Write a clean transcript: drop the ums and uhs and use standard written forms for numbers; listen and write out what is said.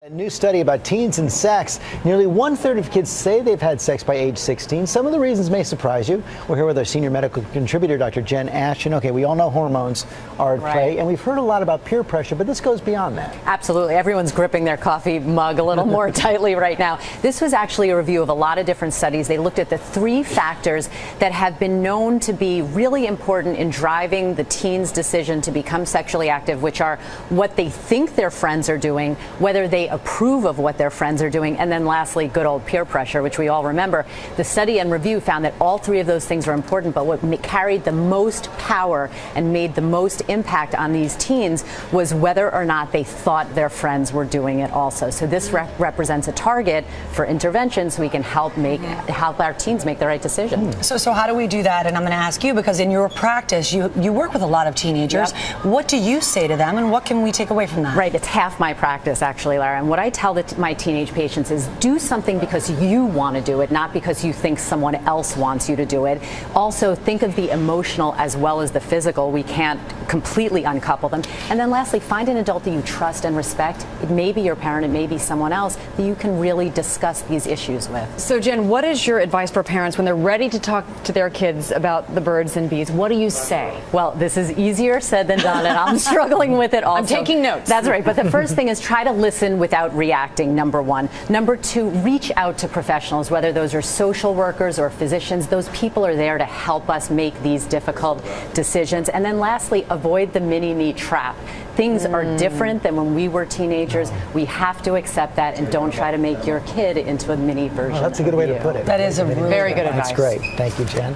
A new study about teens and sex. Nearly 1/3 of kids say they've had sex by age 16. Some of the reasons may surprise you. We're here with our senior medical contributor, Dr. Jen Ashton. Okay, we all know hormones are at play, and we've heard a lot about peer pressure, but this goes beyond that. Absolutely. Everyone's gripping their coffee mug a little more tightly right now. This was actually a review of a lot of different studies. They looked at the 3 factors that have been known to be really important in driving the teen's decision to become sexually active, which are what they think their friends are doing, whether they approve of what their friends are doing, and then lastly, good old peer pressure, which we all remember. The study and review found that all 3 of those things are important, but what carried the most power and made the most impact on these teens was whether or not they thought their friends were doing it also. So this represents a target for intervention so we can help our teens make the right decision. So how do we do that? And I'm going to ask you, because in your practice, you work with a lot of teenagers. Yep. What do you say to them, and what can we take away from that? Right, it's half my practice, actually, Lara. And what I tell my teenage patients is do something because you want to do it, not because you think someone else wants you to do it. Also, think of the emotional as well as the physical. We can't completely uncouple them. And then lastly, find an adult that you trust and respect. It may be your parent, it may be someone else that you can really discuss these issues with. So Jen, what is your advice for parents when they're ready to talk to their kids about the birds and bees? What do you say? Well, this is easier said than done, and I'm struggling with it also. I'm taking notes. That's right. But the first thing is try to listen without reacting, number 1. Number 2, reach out to professionals, whether those are social workers or physicians. Those people are there to help us make these difficult decisions. And then lastly, avoid the mini-me trap. Things are different than when we were teenagers. We have to accept that, and don't try to make your kid into a mini version. That's a good way to put it. That is a really very good advice. That's great. Thank you, Jen.